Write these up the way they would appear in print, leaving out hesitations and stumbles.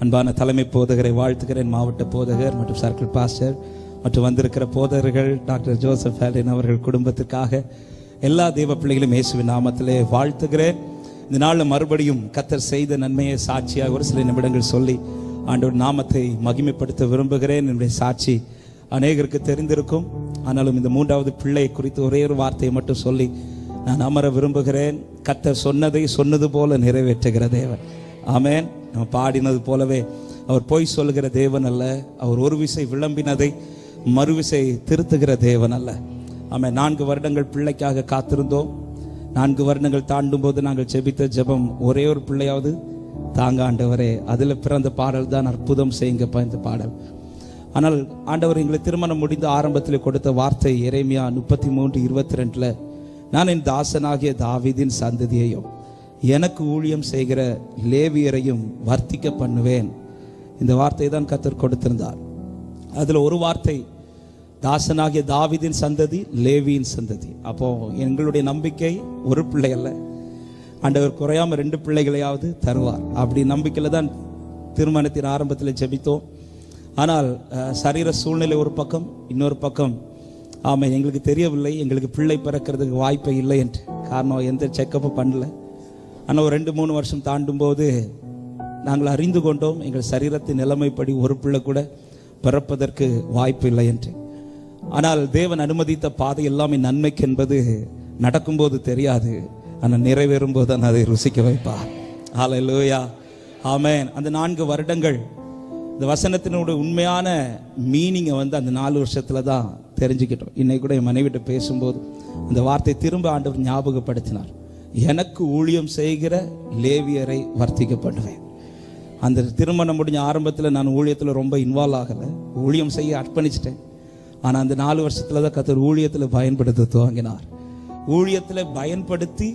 அன்பான தலைமை போதகரை வாழ்த்துகிறேன். மாவட்ட போதகர் மற்றும் சர்க்கிள் பாஸ்டர் மற்றும் வந்திருக்கிற போதகர்கள் டாக்டர் ஜோசப் ஹேலின் அவர்கள் குடும்பத்திற்காக எல்லா தெய்வ பிள்ளைகளும் இயேசுவின் நாமத்திலே வாழ்த்துகிறேன். இந்த நாளில் மறுபடியும் கர்த்தர் செய்த நன்மையை சாட்சியாக ஒரு சில நிமிடங்கள் சொல்லி ஆண்டவர் நாமத்தை மகிமைப்படுத்த விரும்புகிறேன். என்னுடைய சாட்சி அநேகருக்கு தெரிந்திருக்கும். ஆனாலும் இந்த மூன்றாவது பிள்ளை குறித்து ஒரே ஒரு வார்த்தையை மட்டும் சொல்லி நான் அமர விரும்புகிறேன். கர்த்தர் சொன்னதை சொன்னது போல நிறைவேற்றுகிற தேவன். ஆமென். நம்ம பாடினது போலவே அவர் பொய் சொல்லுகிற தேவன் அல்ல. அவர் ஒரு விசை விளம்பினதை மறுவிசை திருத்துகிற தேவன் அல்ல. ஆமென். 4 வருடங்கள் பிள்ளைக்காக காத்திருந்தோம். 4 வருடங்கள் தாண்டும் போது நாங்கள் ஜெபித்த ஜெபம் ஒரே ஒரு பிள்ளையாவது தாங்க ஆண்டவரே. அதில் பிறந்த பாடல் தான் அற்புதம் செய்யுங்கப்பா இந்த பாடல். ஆனால் ஆண்டவர் எங்களை திருமணம் முடிந்த ஆரம்பத்தில் கொடுத்த வார்த்தை எரேமியா 33:22 நான் என் தாசனாகிய தாவீதின் சந்ததியையும் எனக்கு ஊழியம் செய்கிற லேவியரையும் வர்த்திக்க பண்ணுவேன். இந்த வார்த்தை தான் கர்த்தர் கொடுத்திருந்தார். அதில் ஒரு வார்த்தை தாசனாகிய தாவீதின் சந்ததி, லேவியின் சந்ததி. அப்போ எங்களுடைய நம்பிக்கை ஒரு பிள்ளை அல்ல, ஆண்டவர் குறையாம 2 பிள்ளைகளையாவது தருவார். அப்படி நம்பிக்கையில் தான் திருமணத்தின் ஆரம்பத்தில் ஜெபித்தோம். ஆனால் சரீர சூழ்நிலை ஒரு பக்கம், இன்னொரு பக்கம் ஆமாம் எங்களுக்கு தெரியவில்லை, எங்களுக்கு பிள்ளை பிறக்கிறதுக்கு வாய்ப்பே இல்லை என்று. காரணம் எந்த செக்கப்பும் பண்ணல. ஆனால் ஒரு 2-3 வருஷம் தாண்டும் போது நாங்கள் அறிந்து கொண்டோம் எங்கள் சரீரத்தின் நிலைமைப்படி ஒரு பிள்ளை கூட பிறப்பதற்கு வாய்ப்பு இல்லை என்று. ஆனால் தேவன் அனுமதித்த பாதை எல்லாமே நன்மைக்கு என்பது நடக்கும்போது தெரியாது, ஆனால் நிறைவேறும் போது தான் அதை ருசிக்க வைப்பார். ஹல்லேலூயா, ஆமென். அந்த 4 வருடங்கள் இந்த வசனத்தினுடைய உண்மையான மீனிங்கை அந்த 4 வருஷத்துல தான் தெரிஞ்சுக்கிட்டோம். இன்னைக்கு கூட என் மனைவிட்ட பேசும்போது அந்த வார்த்தை திரும்ப ஆண்டவர் ஞாபகப்படுத்தினார். எனக்கு ஊழியம் செய்கிற லேவியரை வர்த்திக்க பண்ணுவேன். அந்த திருமணம் முடிஞ்ச ஆரம்பத்தில் நான் ஊழியத்தில் ரொம்ப இன்வால்வ் ஆகலை, ஊழியம் செய்ய அர்ப்பணிச்சிட்டேன். ஆனால் அந்த 4 வருஷத்துல தான் கர்த்தர் ஊழியத்தில் பயன்படுத்த துவங்கினார். ஊழியத்தில் பயன்படுத்தி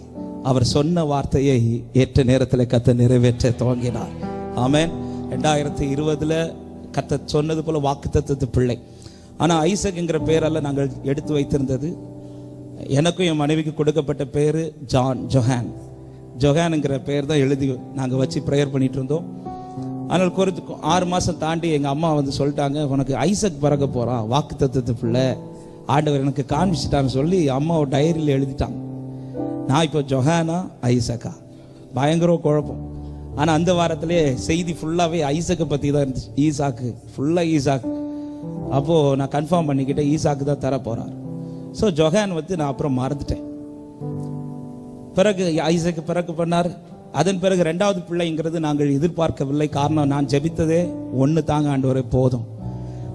அவர் சொன்ன வார்த்தையை ஏற்ற நேரத்தில் கர்த்தர் நிறைவேற்ற துவங்கினார். ஆமென். 2020 கர்த்தர் சொன்னது போல வாக்குத்தத்தத்து பிள்ளை. ஆனால் ஐசக் என்கிற பேரால் நாங்கள் எடுத்து வைத்திருந்தது, எனக்கும் என் மனைவிக்கு கொடுக்கப்பட்ட பேர் ஜொஹான்ங்கிற பேர் தான் எழுதி நாங்கள் வச்சு ப்ரேயர் பண்ணிட்டு இருந்தோம். ஆனால் 6 மாதம் தாண்டி எங்கள் அம்மா சொல்லிட்டாங்க, உனக்கு ஐசக் பிறக்க போகிறான், வாக்குத்தத்தத்து பிள்ளை, ஆண்டவர் எனக்கு காண்பிச்சிட்டான்னு சொல்லி அம்மாவை டைரியில் எழுதிட்டாங்க. நான் இப்போ ஜொஹானா ஐசக்கா, பயங்கர குழப்பம். ஆனால் அந்த வாரத்திலே செய்தி ஃபுல்லாகவே ஐசக்கை பற்றி தான் இருந்துச்சு. ஈசாக்கு ஃபுல்லாக ஈசாக்கு. அப்போது நான் கன்ஃபார்ம் பண்ணிக்கிட்டேன் ஈசாக்கு தான் தர போகிறார். ஸோ ஜொஹான் நான் அப்புறம் மறந்துட்டேன். பிறகு ஐசக்கு பிறகு பண்ணார். அதன் பிறகு 2வது பிள்ளைங்கிறது நாங்கள் எதிர்பார்க்கவில்லை. காரணம் நான் ஜெபித்ததே 1 தாங்க ஆண்டவரே போதும்.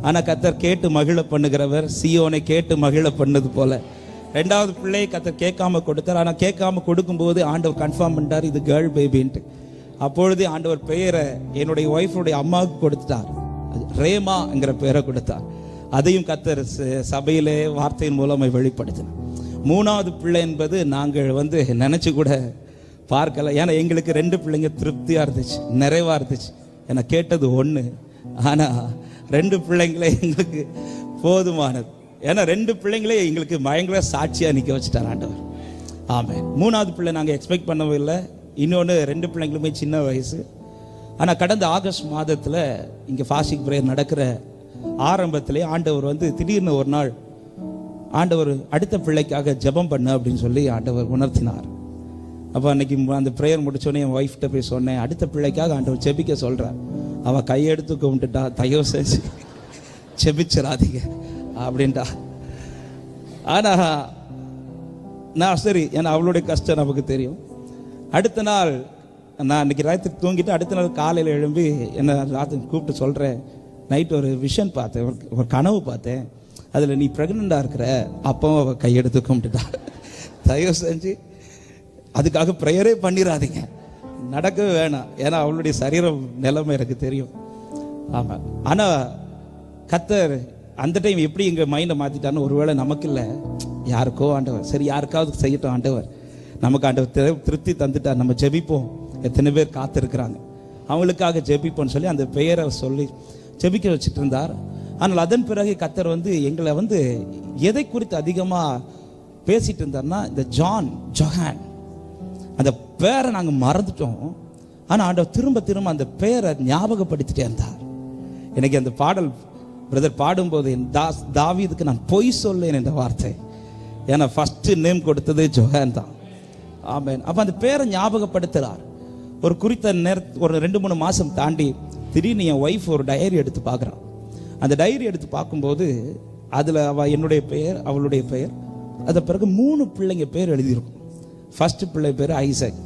ஆனால் கர்த்தர் கேட்டு மகிழ பண்ணுகிறவர், சியோனை கேட்டு மகிழ பண்ணது போல 2வது பிள்ளையை கர்த்தர் கேட்காம கொடுத்தார். ஆனால் கேட்காம கொடுக்கும்போது ஆண்டவர் கன்ஃபார்ம் பண்ணிட்டார் இது கேர்ள் பேபின்ட்டு. அப்பொழுதே ஆண்டவர் பெயரை என்னுடைய ஒய்ஃபுடைய அம்மாவுக்கு கொடுத்துட்டார், ரேமாங்கிற பெயரை கொடுத்தார். அதையும் கர்த்தர் சபையிலே வார்த்தையின் மூலமாக வெளிப்படுத்தினார். 3வது பிள்ளை என்பது நாங்கள் நினைச்சு கூட பார்க்கல. ஏன்னா எங்களுக்கு 2 பிள்ளைங்க திருப்தியா இருந்துச்சு, நிறைவா இருந்துச்சு. ஏன்னா கேட்டது 1, ஆனா 2 பிள்ளைங்களே எங்களுக்கு போதுமானது. ஏன்னா 2 பிள்ளைங்களே எங்களுக்கு பயங்கர சாட்சியா நிக்க வச்சுட்டார் ஆண்டவர். ஆமென். 3வது பிள்ளை நாங்கள் எக்ஸ்பெக்ட் பண்ணவே இல்லை. இன்னொன்று 2 பிள்ளைங்களுமே சின்ன வயசு. ஆனால் கடந்த ஆகஸ்ட் மாதத்தில் இங்கே ஃபாஸ்டிங் ப்ரேயர் நடக்கிற ஆரம்பத்திலே ஆண்டவர் திடீர்னு ஒரு நாள் ஆண்டவர் அடுத்த பிள்ளைக்காக ஜெபம் பண்ண அப்படின்னு சொல்லி ஆண்டவர் உணர்த்தினார். அப்போ அன்னைக்கு அந்த ப்ரேயர் முடிச்சோடனே என் ஒய்ஃப்கிட்ட போய் சொன்னேன், அடுத்த பிள்ளைக்காக ஆண்டவர் ஜெபிக்க சொல்கிறார். அவள் கையெடுத்து கும்பிட்டுட்டா, தயவு செஞ்சு ஜெபிச்சிடாதீங்க அப்படின்ட்டா. ஆனால் நான் சரி, ஏன்னா அவளுடைய கஷ்டம் நமக்கு தெரியும். அடுத்த நாள் நான் அன்றைக்கி ராத்திரி தூங்கிட்டு அடுத்த நாள் காலையில் எழும்பி என்ன ராத்திரி கூப்பிட்டு சொல்கிறேன், நைட்டு ஒரு விஷன் பார்த்தேன், ஒரு கனவு பார்த்தேன், அதில் நீ ப்ரெக்னெண்ட்டாக இருக்கிற. அப்பவும் அவள் கையெடுத்து கும்பிட்டுட்டா. தயவு செஞ்சு அதுக்காக ப்ரேயரே பண்ணிடாதீங்க, நடக்கவே வேணாம். ஏன்னா அவளுடைய சரீரம் நிலைமை எனக்கு தெரியும். ஆமாம். ஆனால் கர்த்தர் அந்த டைம் எப்படி எங்கள் மைண்டை மாற்றிட்டான்னு, ஒருவேளை நமக்கு இல்லை யாருக்கோ ஆண்டவர், சரி யாருக்காவது செய்யட்டும் ஆண்டவர், நமக்கு ஆண்டவர் திருப்தி தந்துட்டார், நம்ம ஜெபிப்போம். எத்தனை பேர் காத்திருக்கிறாங்க, அவங்களுக்காக ஜெபிப்போம்னு சொல்லி அந்த பெயரை சொல்லி ஜெபிக்க வச்சுட்டு இருந்தார். ஆனால் அதன் பிறகு கர்த்தர் எங்களை எதை குறித்து அதிகமாக பேசிட்டு இருந்தார்னா, இந்த ஜொஹான் அந்த பேரை நாங்கள் மறந்துட்டோம். ஆனால் ஆண்டவர் திரும்ப திரும்ப அந்த பெயரை ஞாபகப்படுத்திட்டே இருந்தார். எனக்கு அந்த பாடல் பிரதர் பாடும்போது தாவீதுக்கு நான் பொய் சொல்லேன் என்ற வார்த்தை, ஏன்னா ஃபர்ஸ்ட் நேம் கொடுத்தது ஜொஹான் தான். ஆமென். அப்போ அந்த பேரை ஞாபகப்படுத்துகிறார். ஒரு குறித்த ஒரு 2-3 மாதம் தாண்டி திடீர்னு என் ஒய்ஃப் ஒரு டைரி எடுத்து பார்க்குறான். அந்த டைரி எடுத்து பார்க்கும்போது அதில் என்னுடைய பெயர், அவளுடைய பெயர், அது பிறகு 3 பிள்ளைங்க பேர் எழுதியிருக்கும். ஃபர்ஸ்ட் பிள்ளை பேர் ஐசக்,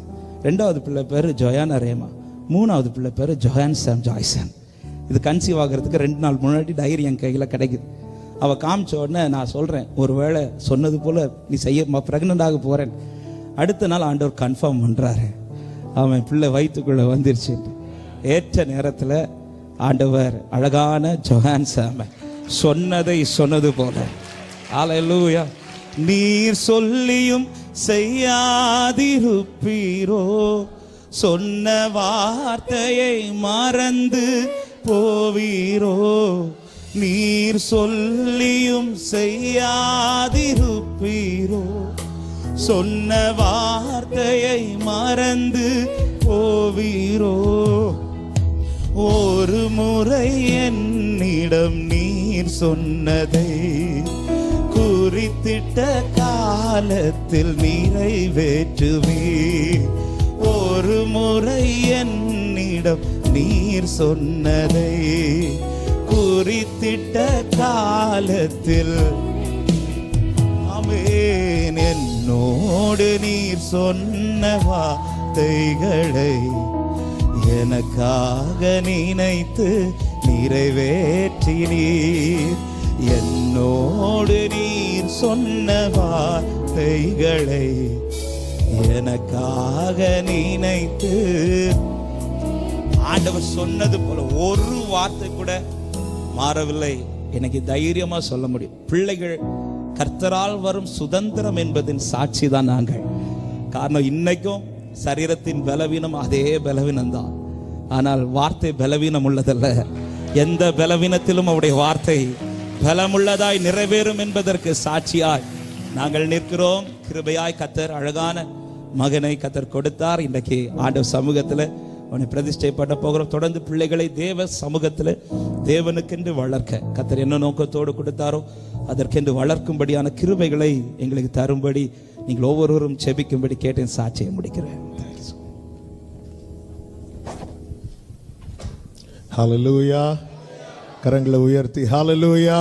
2வது பிள்ளை பேர் ஜொயானா ரேமா, 3வது பிள்ளை பேர் ஜொஹான் சாம் ஜாய்சன். இது கன்சீவ் ஆகிறதுக்கு 2 நாள் முன்னாடி டைரி என் கையில் கிடைக்குது. அவள் காமிச்ச உடனே நான் சொல்கிறேன், ஒரு வேளை சொன்னது போல் நீ ப்ரெக்னென்ட் ஆக போகிறேன். அடுத்த நாள் ஆண்டவர் கன்ஃபார்ம் பண்ணுறாரு, அவன் பிள்ளை வயிற்றுக்குள்ளே வந்துருச்சு. ஏற்ற நேரத்தில் ஆண்டவர் அழகான ஜொஹான் சாம் சொன்னதை சொன்னது போல. அல்லேலூயா. நீர் சொல்லியும் செய்யாதிருப்பீரோ, சொன்ன வார்த்தையை மறந்து போவீரோ. நீர் சொல்லியும் செய்யாதிருப்பீரோ, சொன்ன வார்த்தையை மறந்து போவீரோ. ஒரு முறை என்னிடம் நீர் சொன்னதை குறித்திட்ட காலத்தில் நிறைவேற்றுவீர். ஒரு முறை என்னிடம் நீர் சொன்னதை குறித்திட்ட காலத்தில், ஆமென், என்னோடு நீர் சொன்ன வார்த்தைகளை எனக்காக நினைத்து நிறைவேற்றினீர். என்னோடு நீர் சொன்ன வார்த்தைகளை எனக்காக நினைத்து. ஆண்டவர் சொன்னது போல ஒரு வார்த்தை கூட மாறவில்லை. எனக்கு தைரியமா சொல்ல முடியும், பிள்ளைகள் கர்த்தரால் வரும் சுதந்திரம் என்பதின் சாட்சி தான் நாங்கள். காரணம், இன்னைக்கும் சரீரத்தின் பலவீனம் அதே பலவீனம் தான், ஆனால் வார்த்தை பலவீனம் உள்ளதல்ல. எந்த பலவீனத்திலும் அவருடைய வார்த்தை பலமுள்ளதாய் நிறைவேறும் என்பதற்கு சாட்சியாய் நாங்கள் நிற்கிறோம். கிருபையாய் கர்த்தர் அழகான மகனை கர்த்தர் கொடுத்தார். இன்றைக்கு ஆண்டவர் சமூகத்தில் அவனை பிரதிஷ்டை பண்ண போகிறோம். தொடர்ந்து பிள்ளைகளை தேவ சமூகத்தில் தேவனுக்கென்று வளர்க்க கர்த்தர் என்ன நோக்கத்தோடு கொடுத்தாரோ அதற்கென்று வளர்க்கும்படியான கிருபைகளை எங்களுக்கு தரும்படி நீங்கள் ஒவ்வொருவரும் செபிக்கும்படி கேட்டேன். சாட்சியை முடிக்கிறேன். ஹல்லேலூயா. கரங்களை உயர்த்தி ஹல்லேலூயா.